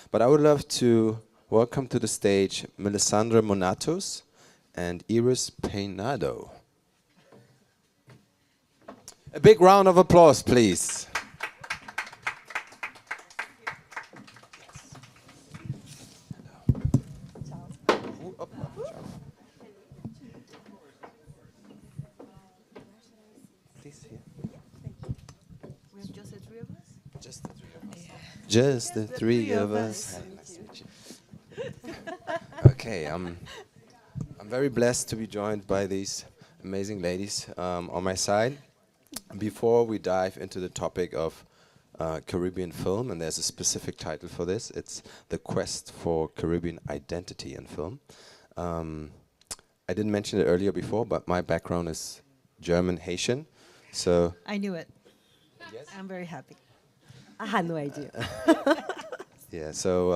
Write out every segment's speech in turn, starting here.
But I would love to welcome to the stage Mélissandre Monatus and Peynado. A big round of applause, please. Just the three of us. Hi, nice to meet you. Okay, I'm very blessed to be joined by these amazing ladies on my side. Before we dive into the topic of Caribbean film, and there's a specific title for this, it's The Quest for Caribbean Identity in Film. I didn't mention it earlier before, but my background is German Haitian, so... I knew it. Yes? I'm very happy. I had no idea. Yeah, so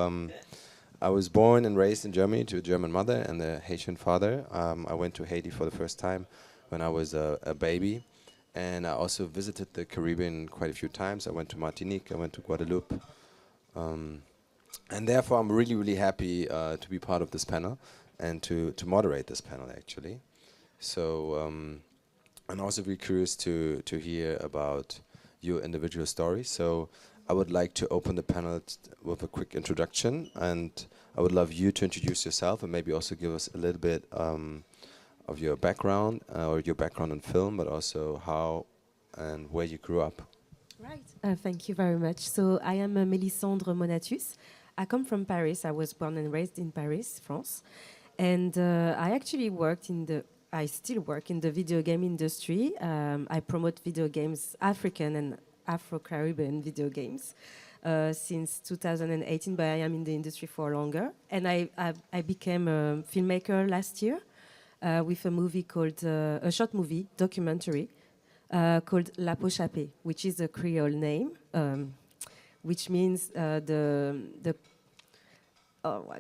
I was born and raised in Germany to a German mother and a Haitian father. I went to Haiti for the first time when I was a baby, and I also visited the Caribbean quite a few times. I went to Martinique, I went to Guadeloupe, and therefore I'm really, really happy to be part of this panel and to moderate this panel, actually. So I'm also very curious to hear about your individual stories. So I would like to open the panel with a quick introduction, and I would love you to introduce yourself and maybe also give us a little bit of your background or your background in film, but also how and where you grew up. Right. Thank you very much. So I am Mélissandre Monatus. I come from Paris. I was born and raised in Paris, France. And I actually I still work in the video game industry. I promote video games, African and Afro-Caribbean video games since 2018, but I am in the industry for longer. And I became a filmmaker last year with a movie called, a short movie, documentary, called Lapo, Chapé, which is a Creole name, which means what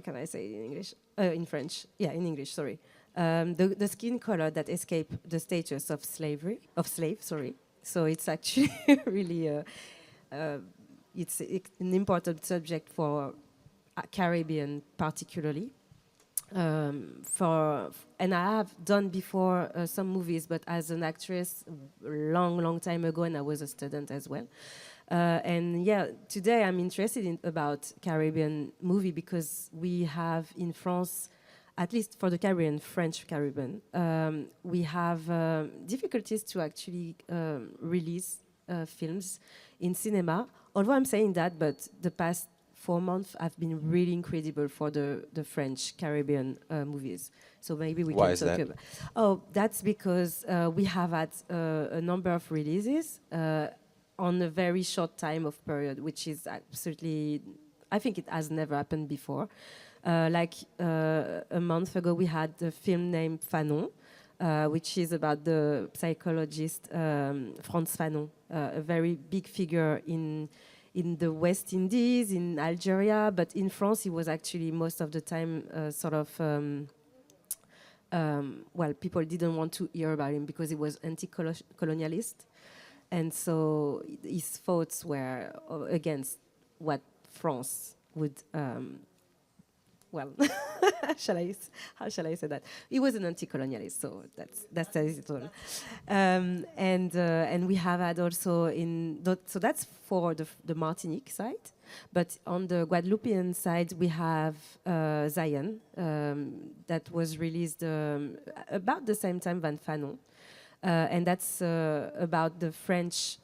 can I say in English? In French, yeah, in English, sorry. The skin color that escaped the status of slave. So it's actually really, it's an important subject for Caribbean particularly. And I have done before some movies, but as an actress, long time ago, and I was a student as well. And yeah, today I'm interested about Caribbean movie because we have in France, at least for the Caribbean, French Caribbean, we have difficulties to actually release films in cinema. Although I'm saying that, but the past 4 months have been really incredible for the French Caribbean movies. So maybe we can talk about. Oh, that's because we have had a number of releases on a very short time of period, which is absolutely, I think it has never happened before. A month ago, we had a film named Fanon, which is about the psychologist Frantz Fanon, a very big figure in the West Indies, in Algeria, but in France, he was actually most of the time people didn't want to hear about him because he was anti-colonialist. And so his thoughts were against what France would, how shall I say that? He was an anti-colonialist, so that says it all. And we have had also so that's for the Martinique side, but on the Guadeloupean side we have Zion, that was released about the same time than Fanon. And that's about the French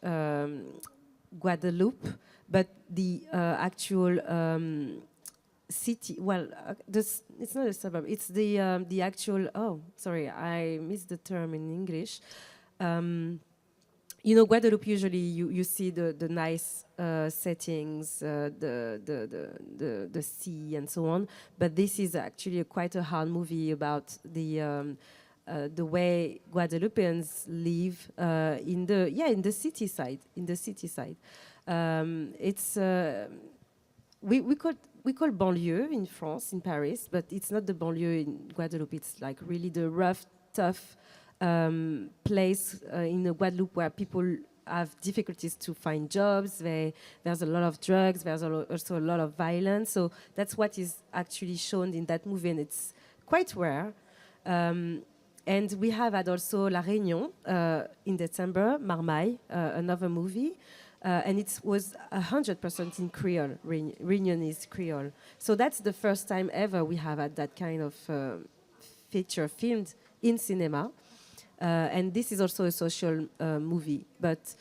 Guadeloupe, but the actual city. Well, it's not a suburb. It's the actual. Oh, sorry, I missed the term in English. Guadeloupe. Usually, you see the nice settings, the sea and so on. But this is actually quite a hard movie about the way Guadeloupeans live in the city side. It's we call banlieue in France, in Paris, but it's not the banlieue in Guadeloupe. It's like really the rough, tough place in Guadeloupe where people have difficulties to find jobs. There's a lot of drugs. There's also a lot of violence. So that's what is actually shown in that movie, and it's quite rare. And we have had also La Réunion in December, Marmaille, another movie. And it was 100% in Creole, Reunionese Creole. So that's the first time ever we have had that kind of feature filmed in cinema. And this is also a social movie. But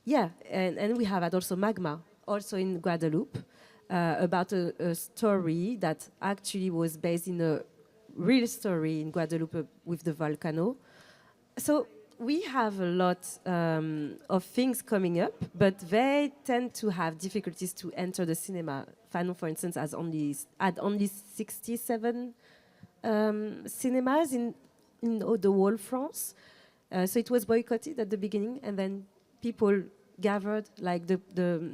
yeah, and we have had also Magma, also in Guadeloupe, about a story that actually was based in a real story in Guadeloupe with the volcano. So we have a lot of things coming up, but they tend to have difficulties to enter the cinema. Fanon, for instance, had only 67 cinemas in the whole France. So it was boycotted at the beginning, and then people gathered, like the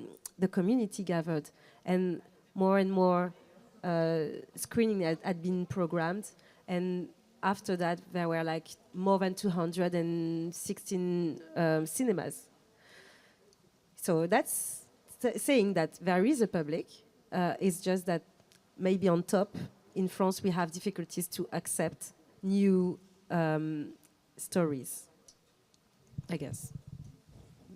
community gathered, and more screening had been programmed, and after that there were like more than 216 cinemas. So that's saying that there is a public. It's just that maybe on top in France we have difficulties to accept new stories, I guess.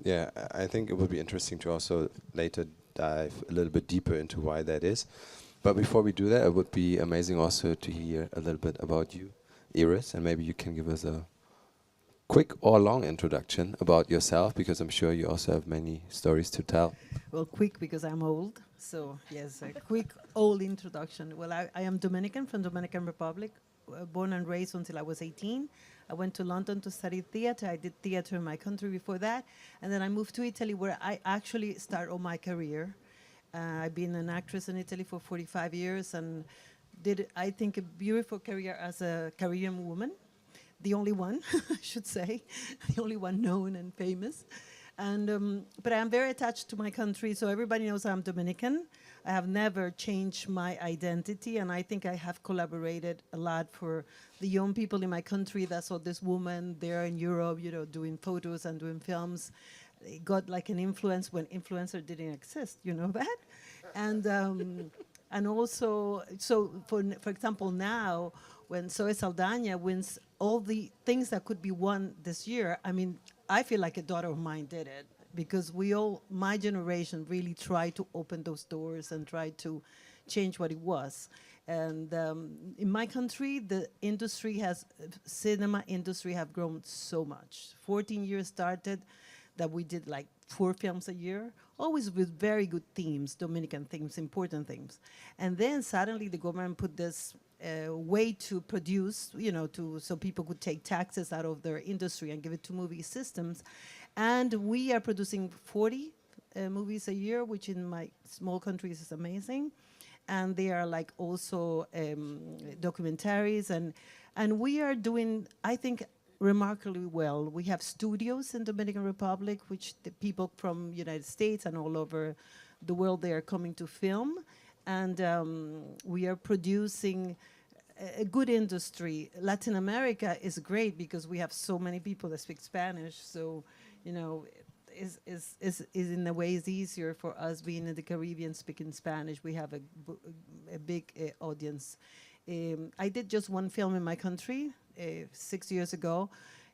Yeah, I think it would be interesting to also later dive a little bit deeper into why that is. But before we do that, it would be amazing also to hear a little bit about you, Iris, and maybe you can give us a quick or long introduction about yourself, because I'm sure you also have many stories to tell. Well, quick because I'm old. So, yes, a quick old introduction. Well, I am Dominican, from Dominican Republic, born and raised until I was 18. I went to London to study theater. I did theater in my country before that. And then I moved to Italy, where I actually started all my career. I've been an actress in Italy for 45 years and did, I think, a beautiful career as a Caribbean woman. The only one, I should say, the only one known and famous. And but I'm very attached to my country, so everybody knows I'm Dominican. I have never changed my identity, and I think I have collaborated a lot for the young people in my country that saw this woman there in Europe, you know, doing photos and doing films. It got like an influence when influencer didn't exist, you know that? And also, so for example, now when Zoe Saldana wins all the things that could be won this year, I mean, I feel like a daughter of mine did it, because we all, my generation, really tried to open those doors and try to change what it was. And in my country, the industry has, cinema industry have grown so much. 14 years started that we did like 4 films a year, always with very good themes, Dominican themes, important themes. And then suddenly the government put this way to produce, you know, so people could take taxes out of their industry and give it to movie systems. And we are producing 40 movies a year, which in my small countries is amazing. And they are like also documentaries. And we are doing, I think, remarkably well. We have studios in Dominican Republic, which the people from United States and all over the world, they are coming to film. And we are producing a good industry. Latin America is great because we have so many people that speak Spanish. So, you know, is in a way is easier for us being in the Caribbean speaking Spanish. We have a big audience. I did just one film in my country 6 years ago.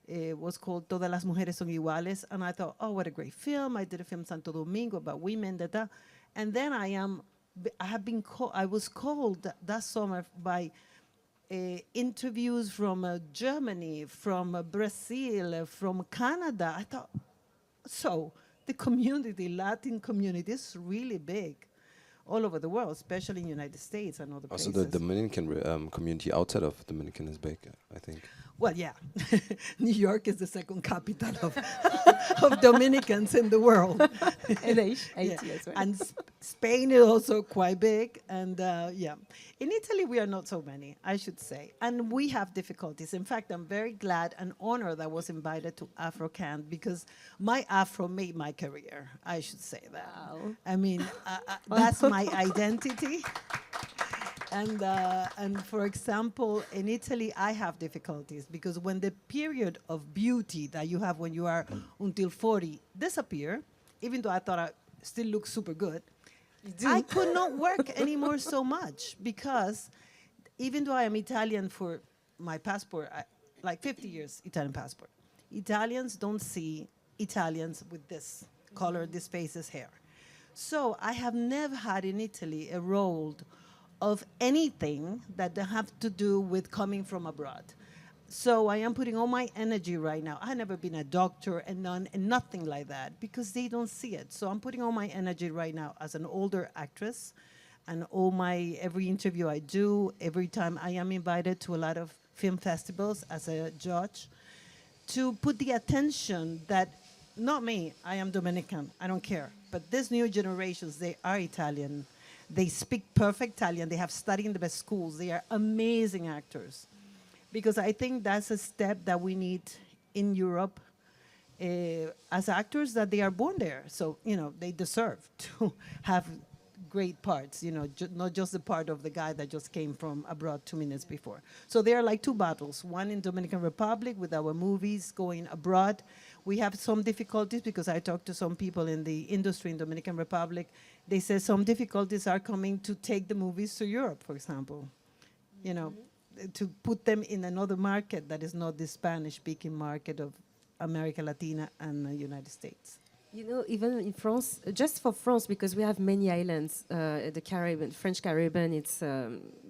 It was called Todas las Mujeres Son Iguales. And I thought, oh, what a great film. I did a film Santo Domingo about women. And then I was called that summer by interviews from Germany, from Brazil, from Canada. I thought, so the community, Latin community, is really big all over the world, especially in the United States and other places. Also, the Dominican community outside of Dominican is big, I think. Well, yeah. New York is the second capital of Dominicans in the world. And Haiti as well. And Spain is also quite big. And yeah, in Italy, we are not so many, I should say. And we have difficulties. In fact, I'm very glad and honored that I was invited to AfroCannes, because my Afro made my career, I should say that. Wow. I mean, that's my identity. And for example, in Italy, I have difficulties because when the period of beauty that you have when you are until 40 disappear, even though I thought I still look super good, I could not work anymore so much because even though I am Italian for my passport, like 50 years Italian passport, Italians don't see Italians with this color, this face, this hair. So I have never had in Italy a role of anything that have to do with coming from abroad. So I am putting all my energy right now. I've never been a doctor and nothing like that because they don't see it. So I'm putting all my energy right now as an older actress, and every interview I do, every time I am invited to a lot of film festivals as a judge, to put the attention that, not me, I am Dominican, I don't care, but this new generations, they are Italian. They speak perfect Italian, they have studied in the best schools, they are amazing actors. Because I think that's a step that we need in Europe as actors, that they are born there. So, they deserve to have great parts, not just the part of the guy that just came from abroad 2 minutes before. So there are like two battles, one in Dominican Republic with our movies going abroad. We have some difficulties because I talked to some people in the industry in Dominican Republic. They say some difficulties are coming to take the movies to Europe, for example, to put them in another market that is not the Spanish-speaking market of America Latina and the United States. Even in France, just for France, because we have many islands, the Caribbean, French Caribbean,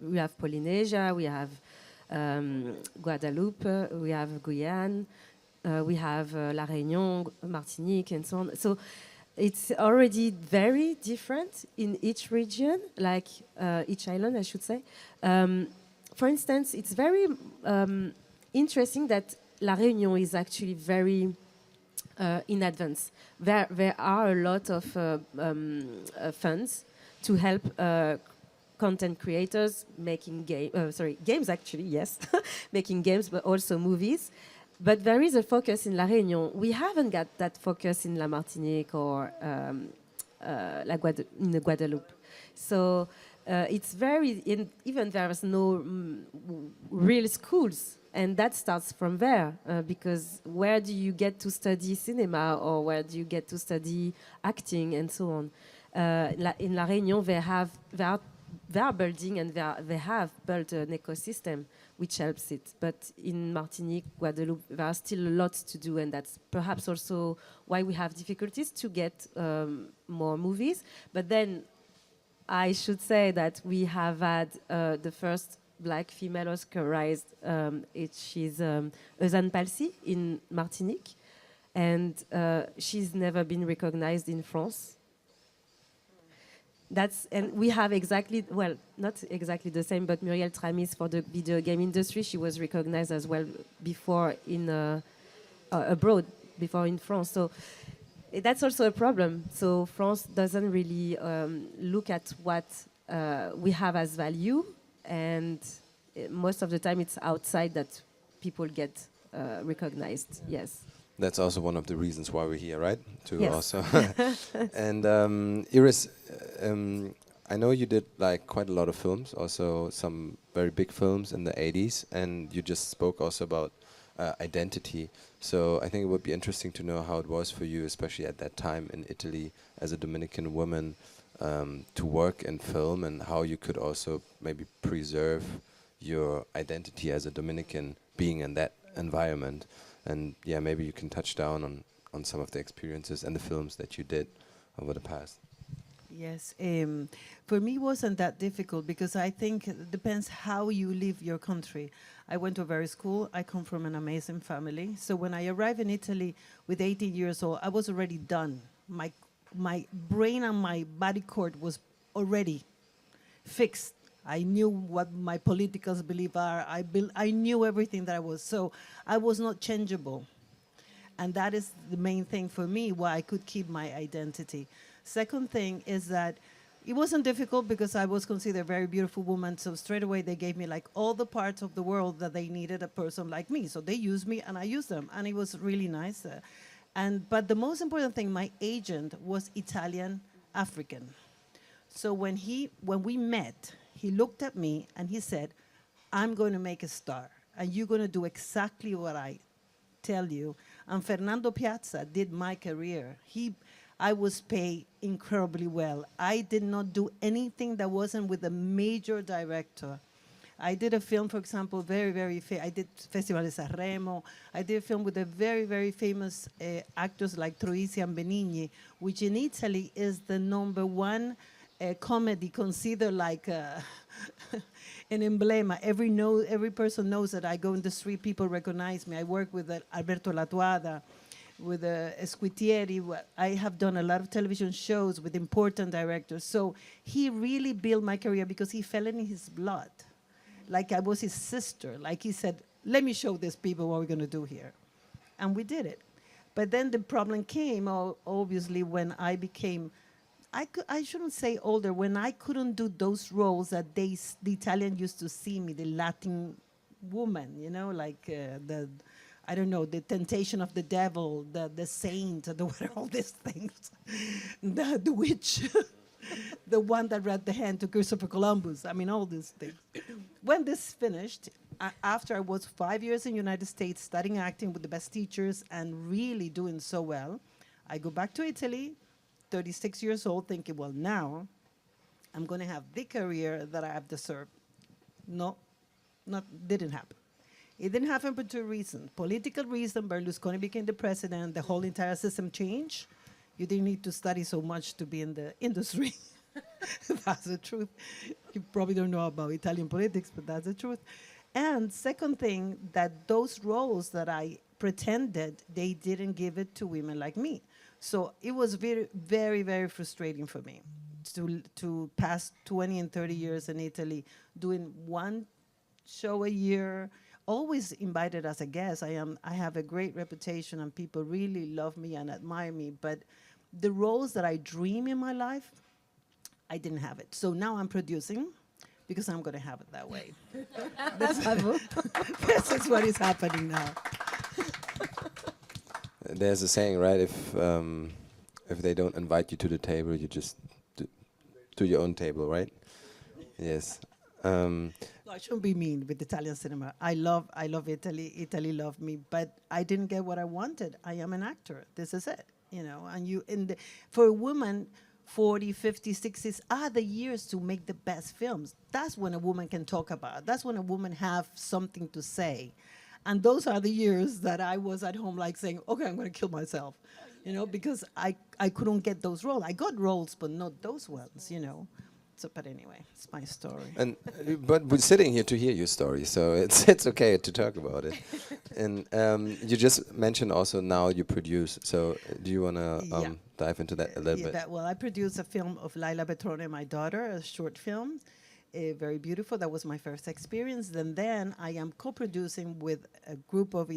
we have Polynesia, we have Guadeloupe, we have Guyane, we have La Réunion, Martinique, and so on. So it's already very different in each region, like each island, I should say. For instance, it's very interesting that La Réunion is actually very in advance. There are a lot of funds to help content creators making games actually, yes, making games, but also movies. But there is a focus in La Réunion. We haven't got that focus in La Martinique or in the Guadeloupe. So it's even there's no real schools. And that starts from there, because where do you get to study cinema, or where do you get to study acting and so on? In La Réunion, they are building and they have built an ecosystem which helps it. But in Martinique, Guadeloupe, there are still a lot to do, and that's perhaps also why we have difficulties to get more movies. But then I should say that we have had the first Black female Oscarized. She's Eusanne Palsy in Martinique, and she's never been recognized in France. And we have not exactly the same, but Muriel Tramis for the video game industry, she was recognized as well before in abroad, before in France. So that's also a problem. So France doesn't really look at what we have as value. And most of the time it's outside that people get recognized, yes. That's also one of the reasons why we're here, right? To yes. also And Iris, I know you did quite a lot of films, also some very big films in the 80s, and you just spoke also about identity. So I think it would be interesting to know how it was for you, especially at that time in Italy as a Dominican woman, to work in film, and how you could also maybe preserve your identity as a Dominican being in that environment. And yeah, maybe you can touch down on some of the experiences and the films that you did over the past. Yes, for me it wasn't that difficult because I think it depends how you live your country. I went to a very school, I come from an amazing family. So when I arrived in Italy with 18 years old, I was already done. My brain and my body cord was already fixed. I knew what my political beliefs are. I knew everything that I was. So I was not changeable. And that is the main thing for me, why I could keep my identity. Second thing is that it wasn't difficult because I was considered a very beautiful woman. So straight away they gave me all the parts of the world that they needed a person like me. So they used me and I used them. And it was really nice. But the most important thing, my agent was Italian African. So when we met, he looked at me and he said, I'm going to make a star, and you're going to do exactly what I tell you. And Fernando Piazza did my career. I was paid incredibly well. I did not do anything that wasn't with a major director. I did a film, for example, I did Festival de San Remo. I did a film with a very famous actors like Troisi and Benigni, which in Italy is the #1 comedy, considered like an emblema. Every person knows that I go in the street, people recognize me. I work with Alberto Latuada, with Squitieri. I have done a lot of television shows with important directors. So he really built my career because he fell in his blood. Like I was his sister. Like he said, let me show these people what we're going to do here. And we did it. But then the problem came, obviously, when I became, I shouldn't say older, when I couldn't do those roles that the Italian used to see me, the Latin woman, you know, like I don't know, the temptation of the devil, the saint, all these things, the witch, the one that read the hand to Christopher Columbus. I mean, all these things. When this finished, after I was 5 years in the United States studying acting with the best teachers and really doing so well, I go back to Italy, 36 years old, thinking, well, now I'm going to have the career that I have deserved. No, didn't happen. It didn't happen for two reasons. Political reason, Berlusconi became the president, the whole entire system changed. You didn't need to study so much to be in the industry. That's the truth. You probably don't know about Italian politics, but that's the truth. And second thing, that those roles that I pretended, they didn't give it to women like me. So it was very frustrating for me to pass 20 and 30 years in Italy doing one show a year, always invited as a guest. I have a great reputation and people really love me and admire me, but the roles that I dream in my life, I didn't have it. So now I'm producing because I'm going to have it that way. This is what is happening now. There's a saying, right? If they don't invite you to the table, you just to your own table, right? Yes. No, I shouldn't be mean with Italian cinema. I love Italy. Italy loved me, but I didn't get what I wanted. I am an actor. This is it, you know. And for a woman, 40, 50, 60s are the years to make the best films. That's when a woman can talk about. That's when a woman have something to say. And those are the years that I was at home like saying, okay, I'm going to kill myself, you know, because I couldn't get those roles. I got roles, but not those ones, you know. So, but anyway, it's my story. And but we're sitting here to hear your story, so it's okay to talk about it. And you just mentioned also now you produce. So do you want to dive into that a little bit? Well, I produced a film of Laila Petrone, my daughter, a short film, very beautiful. That was my first experience. Then I am co-producing with a group of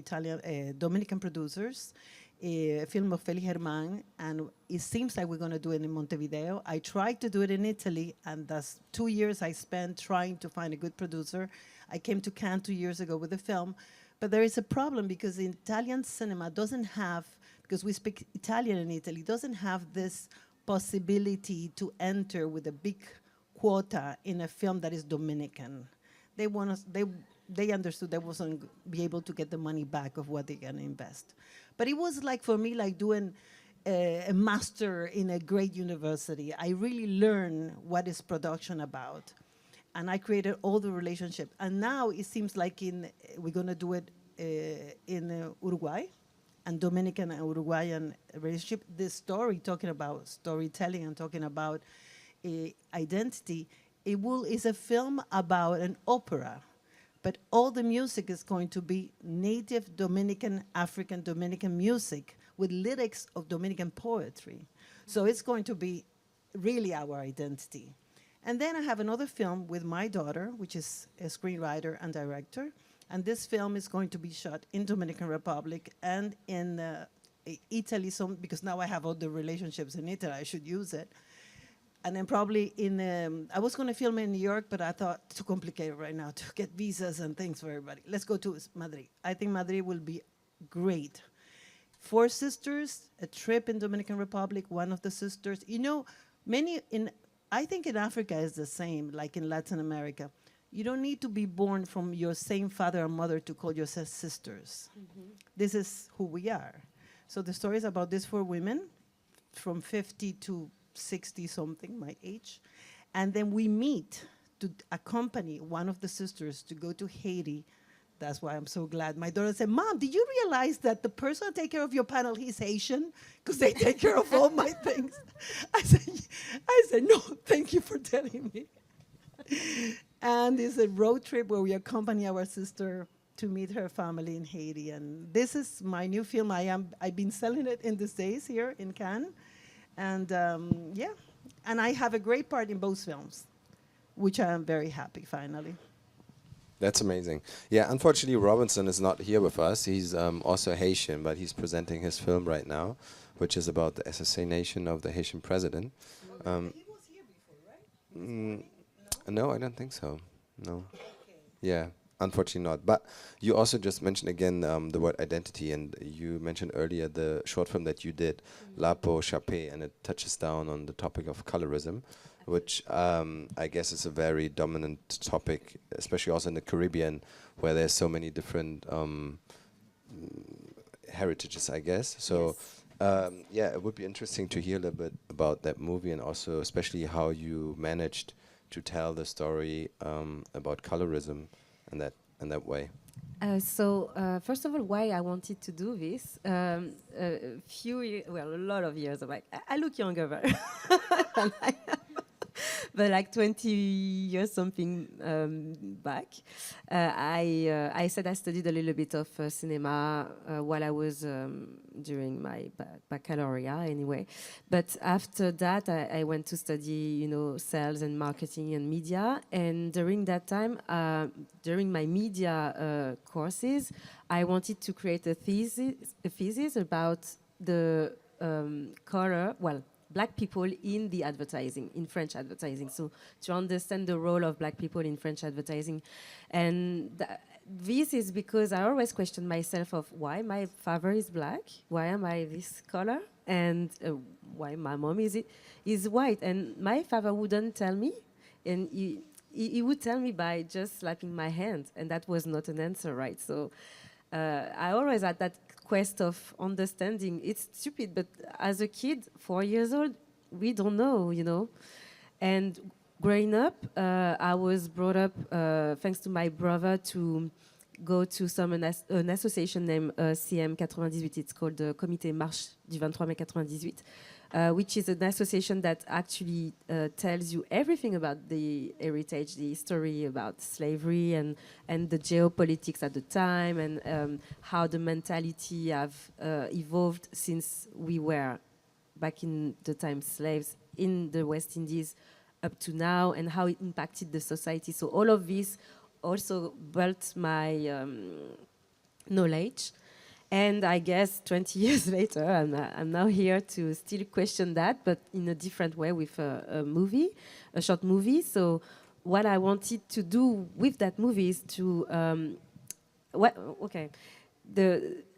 Dominican producers, a film of Feli Germán, and it seems like we're going to do it in Montevideo. I tried to do it in Italy, and that's 2 years I spent trying to find a good producer. I came to Cannes 2 years ago with the film, but there is a problem because Italian cinema doesn't have, because we speak Italian in Italy, doesn't have this possibility to enter with a big quota in a film that is Dominican. They want us, they understood they wasn't be able to get the money back of what they're gonna invest. But it was like for me like doing a master in a great university. I really learned what is production about. And I created all the relationship. And now it seems like we're gonna do it in Uruguay, and Dominican and Uruguayan relationship. This story, talking about storytelling and talking about identity, is a film about an opera, but all the music is going to be native Dominican, African Dominican music with lyrics of Dominican poetry. So it's going to be really our identity. And then I have another film with my daughter, which is a screenwriter and director. And this film is going to be shot in Dominican Republic and in Italy, because now I have all the relationships in Italy, I should use it. And then probably I was going to film in New York, but I thought too complicated right now to get visas and things for everybody. Let's go to Madrid. I think Madrid will be great. 4 sisters, a trip in Dominican Republic, one of the sisters. You know, many in I think in Africa it's the same, like in Latin America. You don't need to be born from your same father or mother to call yourself sisters. This is who we are. So the story is about these 4 women from 50 to 60 something, my age. And then we meet to accompany one of the sisters to go to Haiti. That's why I'm so glad. My daughter said, Mom, did you realize that the person that take care of your panel, he's Haitian? Because they take care of all my things. I said, no, thank you for telling me. And it's a road trip where we accompany our sister to meet her family in Haiti. And this is my new film. I've been selling it in these days here in Cannes. And yeah, and I have a great part in both films, which I am very happy, finally. That's amazing. Yeah, unfortunately, Robinson is not here with us. He's also Haitian, but he's presenting his film right now, which is about the assassination of the Haitian president. He was here before, right? No, I don't think so. No. Okay. Yeah, unfortunately not. But you also just mentioned again the word identity, and you mentioned earlier the short film that you did, Lapo, Chapé, and it touches down on the topic of colorism, which I guess is a very dominant topic, especially also in the Caribbean, where there's so many different heritages, I guess. So, yeah, it would be interesting to hear a little bit about that movie, and also especially how you managed to tell the story about colorism in that way. So first of all, why I wanted to do this? A lot of years. I'm like, I look younger, but like 20 years something back, I said I studied a little bit of cinema while I was during my baccalaureate anyway. But after that, I went to study, sales and marketing and media. And during that time, during my media courses, I wanted to create a thesis about the color, Black people in the advertising, in French advertising. So to understand the role of Black people in French advertising. And this is because I always question myself of why my father is Black, why am I this color, and why my mom is white. And my father wouldn't tell me, and he would tell me by just slapping my hand, and that was not an answer, right? So I always had that quest of understanding. It's stupid, but as a kid, 4 years old, we don't know. And growing up, I was brought up, thanks to my brother, to go to an association named CM98. It's called the Comité Marche du 23 mai 98, which is an association that actually tells you everything about the heritage, the history about slavery and the geopolitics at the time, and how the mentality have evolved since we were back in the time slaves in the West Indies up to now, and how it impacted the society. So all of this also built my knowledge. And I guess 20 years later, I'm now here to still question that, but in a different way with a short movie. So what I wanted to do with that movie is to,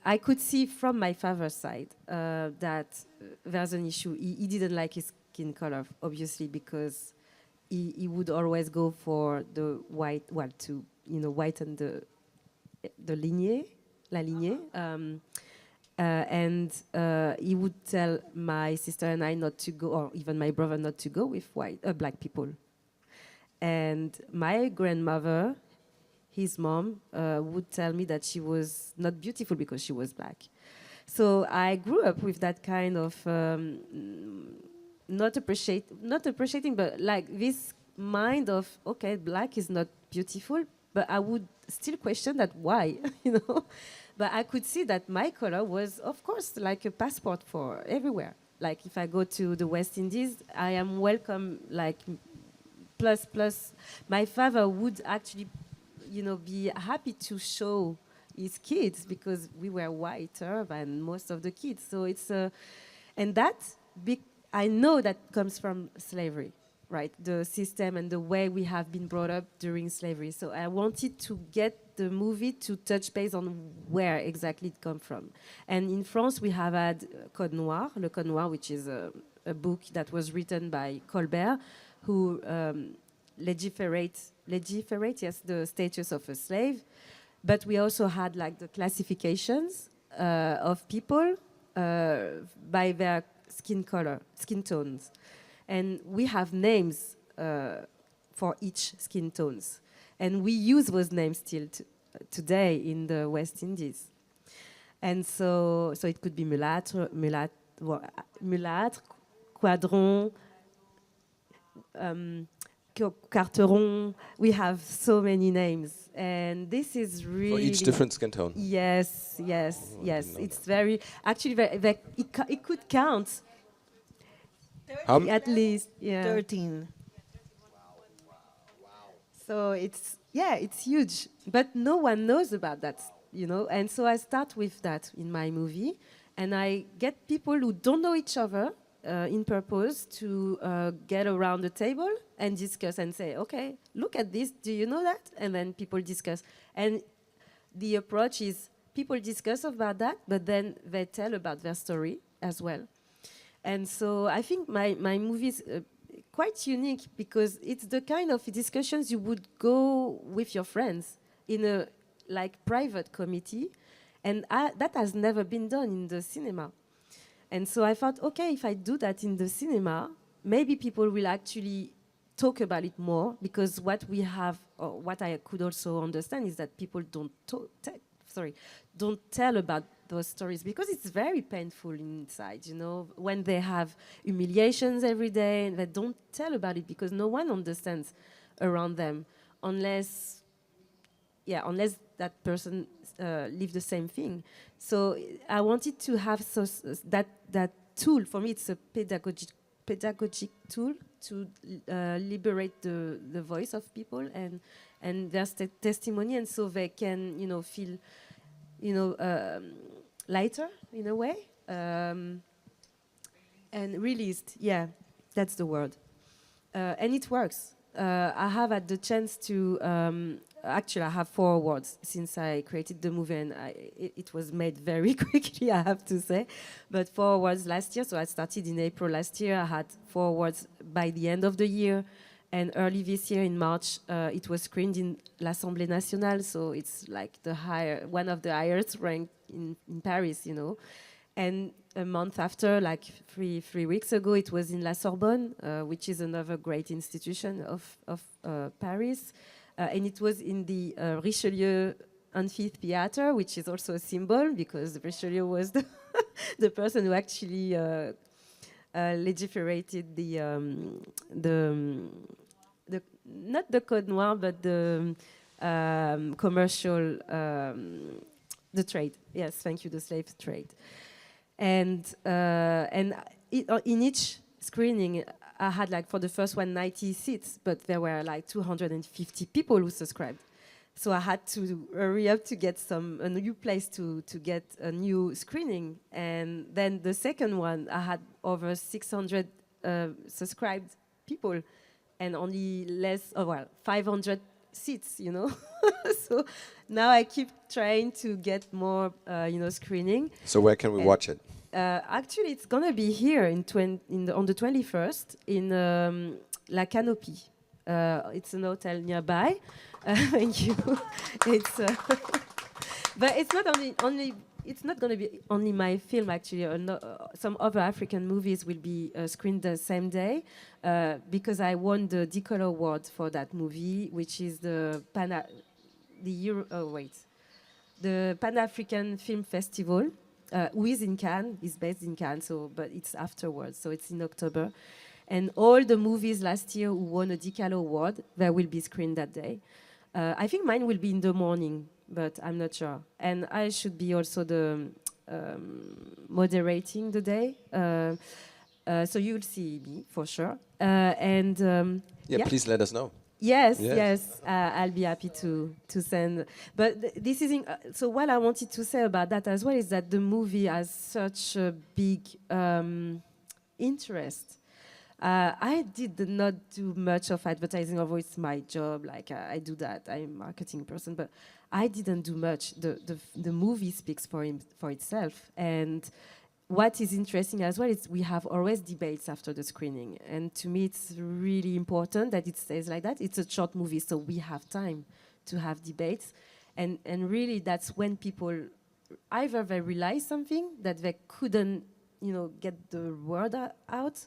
I could see from my father's side that there's an issue. He didn't like his skin color, obviously, because he would always go for the white, whiten the lignée. La lignée, and he would tell my sister and I not to go, or even my brother not to go with Black people. And my grandmother, his mom, would tell me that she was not beautiful because she was Black. So I grew up with that kind of not appreciating, but like this mind of, okay, Black is not beautiful, but I would still question that why, But I could see that my color was, of course, like a passport for everywhere. Like if I go to the West Indies, I am welcome, like plus. My father would actually, be happy to show his kids because we were whiter than most of the kids. So it's and that, I know that comes from slavery. Right, the system and the way we have been brought up during slavery. So I wanted to get the movie to touch base on where exactly it come from. And in France, we have had Code Noir, Le Code Noir, which is a book that was written by Colbert, who legiferate, yes, the status of a slave. But we also had like the classifications of people by their skin color, skin tones. And we have names for each skin tones. And we use those names still today in the West Indies. And so it could be mulâtre, quadron, carteron. We have so many names. And this is really... For each different skin tone? Yes. It's very... Actually, it could count. At least, yeah. 13. So it's huge, but no one knows about that, And so I start with that in my movie, and I get people who don't know each other in purpose to get around the table and discuss and say, okay, look at this, do you know that? And then people discuss. And the approach is people discuss about that, but then they tell about their story as well. And so I think my movie is quite unique because it's the kind of discussions you would go with your friends in a private committee, and that has never been done in the cinema. And so I thought, okay, if I do that in the cinema, maybe people will actually talk about it more, because what we have, or what I could also understand, is that people don't tell about those stories because it's very painful inside, when they have humiliations every day and they don't tell about it because no one understands around them unless that person lives the same thing. So I wanted to have that tool. For me, it's a pedagogic tool to liberate the voice of people and their testimony, and so they can feel lighter in a way, and released. Yeah, that's the word. And it works. I have had the chance to actually I have 4 awards since I created the movie, and it was made very quickly, I have to say, but 4 awards last year. So I started in April last year. I had 4 awards by the end of the year, and early this year in March it was screened in l'Assemblée nationale, so it's like one of the highest ranked in Paris, And a month after, like three weeks ago, it was in La Sorbonne, which is another great institution of Paris. And it was in the Richelieu Amphitheater, which is also a symbol, because Richelieu was the person who actually legiferated the not the Code Noir, but the commercial, the trade. Yes, thank you, the slave trade. And in each screening, I had for the first one 90 seats, but there were 250 people who subscribed. So I had to hurry up to get a new place to get a new screening. And then the second one, I had over 600 subscribed people and only 500 seats, So now I keep trying to get more, screening. So where can we watch it? Actually, it's going to be here on the 21st in La Canopy. It's an hotel nearby. Thank you. But it's not only. It's not going to be only my film. Actually, some other African movies will be screened the same day, because I won the Decolor Award for that movie, which is the Pan-African Film Festival, who is in Cannes. It's based in Cannes, but it's afterwards, so it's in October. And all the movies last year who won a Decolor Award, they will be screened that day. I think mine will be in the morning, but I'm not sure. And I should be also the moderating the day. So you'll see me for sure. Please let us know. Yes. I'll be happy to send. But this is so. What I wanted to say about that as well is that the movie has such a big interest. I did not do much of advertising, although it's my job. I do that. I'm a marketing person, but I didn't do much. The movie speaks for itself, and what is interesting as well is we have always debates after the screening. And to me, it's really important that it stays like that. It's a short movie, so we have time to have debates. And really, that's when people either they realize something that they couldn't, get the word out,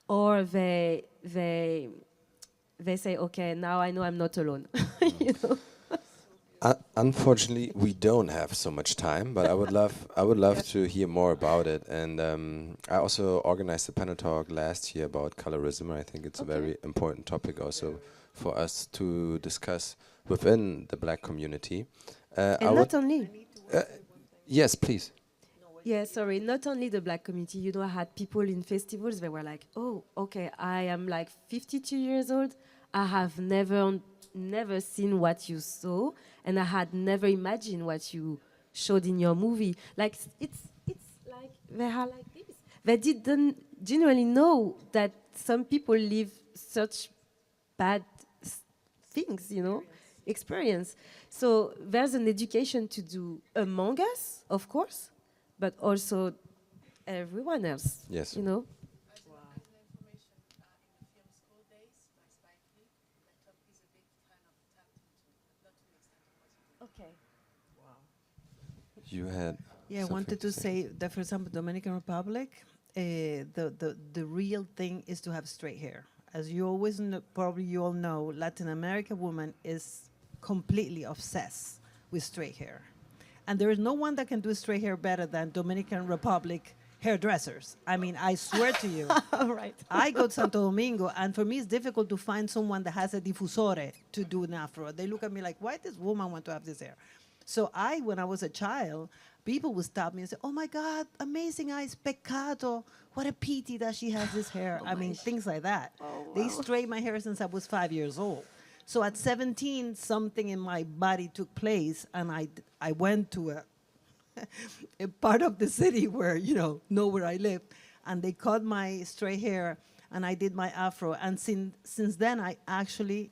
or they say, okay, now I know I'm not alone. you know? Unfortunately, we don't have so much time, but I would love to hear more about it. And I also organized a panel talk last year about colorism. I think it's a very important topic also for us to discuss within the Black community. And not only. Yes, please. Yeah, sorry, not only the Black community. I had people in festivals, they were like, oh, okay, I am like 52 years old. I have never seen what you saw, and I had never imagined what you showed in your movie. Like, it's like they are like this. They didn't genuinely know that some people live such bad things, experience. So there's an education to do among us, of course, but also everyone else. Yes. Okay. You had. Yeah, I wanted to say that, for example, Dominican Republic, the real thing is to have straight hair. As you always know, probably you all know, Latin American woman is completely obsessed with straight hair. And there is no one that can do straight hair better than Dominican Republic hairdressers. I mean, I swear to you. Right. I go to Santo Domingo, and for me, it's difficult to find someone that has a diffusore to do an afro. They look at me like, why does this woman want to have this hair? So when I was a child, people would stop me and say, oh my God, amazing eyes, pecado. What a pity that she has this hair. I mean, things like that. Oh, wow. They straightened my hair since I was 5 years old. So at 17, something in my body took place, and I went to a part of the city where, know where I live, and they cut my straight hair, and I did my afro. And since then, I actually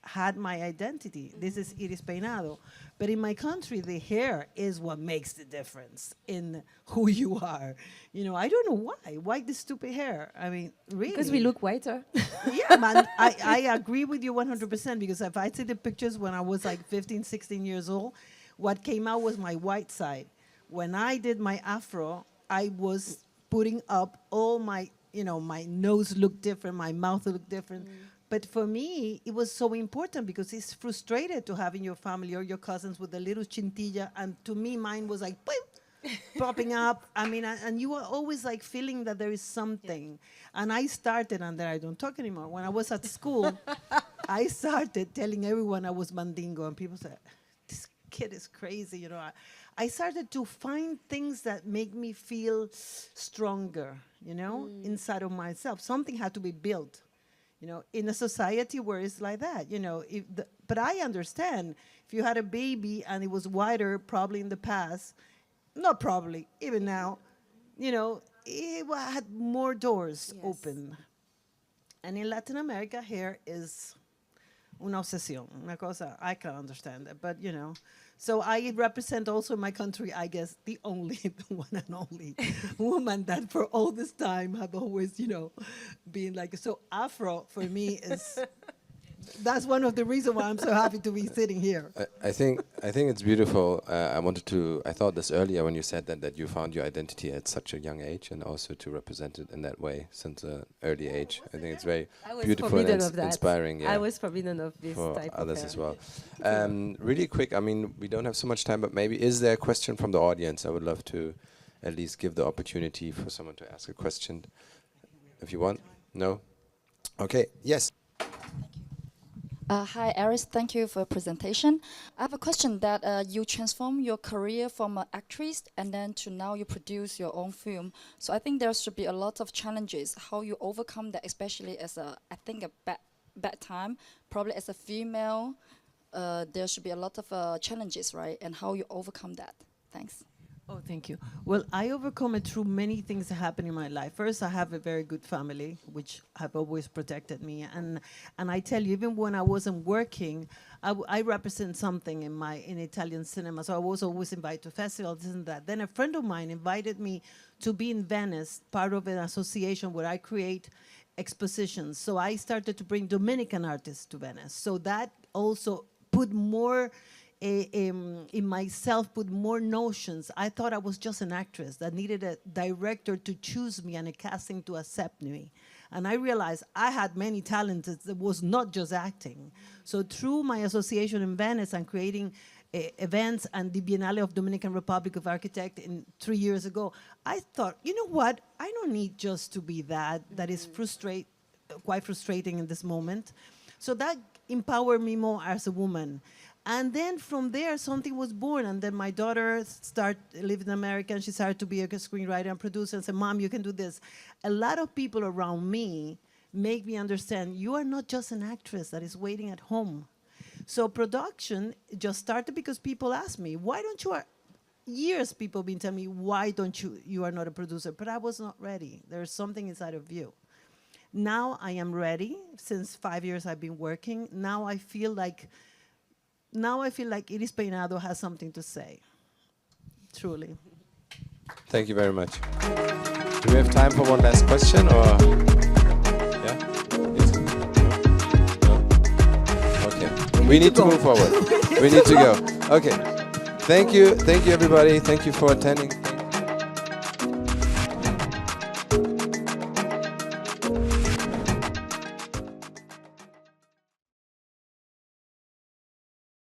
had my identity. This is Iris Peynado. But in my country, the hair is what makes the difference in who you are. I don't know why. Why the stupid hair? I mean, really. Because we look whiter. Yeah, man, I agree with you 100%, because if I see the pictures when I was like 15, 16 years old, what came out was my white side. When I did my afro, I was putting up all my, my nose looked different, my mouth looked different. But for me, it was so important because it's frustrated to have in your family or your cousins with a little chintilla. And to me, mine was like, boom, popping up. I mean, and you are always like feeling that there is something. And I started, and then I don't talk anymore. When I was at school, I started telling everyone I was Mandingo. And people said, this kid is crazy. I started to find things that make me feel stronger, inside of myself. Something had to be built. In a society where it's like that, but I understand if you had a baby and it was whiter, probably in the past, not probably, even now, it had more doors open. And in Latin America, hair is una obsesión, una cosa, I can understand it, but So I represent also in my country, I guess, the one and only woman that for all this time have always, been like, so Afro for me is, that's one of the reasons why I'm so happy to be sitting here. I think it's beautiful. I thought this earlier when you said that you found your identity at such a young age, and also to represent it in that way since an early age. I think it's very beautiful and inspiring. Yeah, I was forbidden of this for type others of as well. Really quick, I mean, we don't have so much time, but maybe is there a question from the audience? I would love to at least give the opportunity for someone to ask a question, if you want. No? Okay. Yes. Hi, Aris. Thank you for your presentation. I have a question that you transform your career from an actress and then to now you produce your own film. So I think there should be a lot of challenges. How you overcome that, especially as a bad time, probably as a female, there should be a lot of challenges, right? And how you overcome that. Thanks. Oh, thank you. Well, I overcome it through many things that happen in my life. First, I have a very good family, which have always protected me. And I tell you, even when I wasn't working, I represent something in Italian cinema. So I was always invited to festivals, this and that. Then a friend of mine invited me to be in Venice, part of an association where I create expositions. So I started to bring Dominican artists to Venice. So that also put more in myself, put more notions. I thought I was just an actress that needed a director to choose me and a casting to accept me. And I realized I had many talents. It was not just acting. So through my association in Venice and creating events and the Biennale of Dominican Republic of Architects 3 years ago, I thought, you know what? I don't need just to be that. That is quite frustrating in this moment. So that empowered me more as a woman. And then from there, something was born. And then my daughter lived in America, and she started to be a screenwriter and producer and said, Mom, you can do this. A lot of people around me make me understand you are not just an actress that is waiting at home. So production just started because people asked me, why don't you, years people have been telling me, why don't you are not a producer? But I was not ready. There's something inside of you. Now I am ready. Since 5 years I've been working. Now I feel like Iris Peynado has something to say, truly. Thank you very much. Do we have time for one last question, or? Yeah? Yes? No? Okay. We need to move forward. We need to go. Okay. Thank you everybody. Thank you for attending.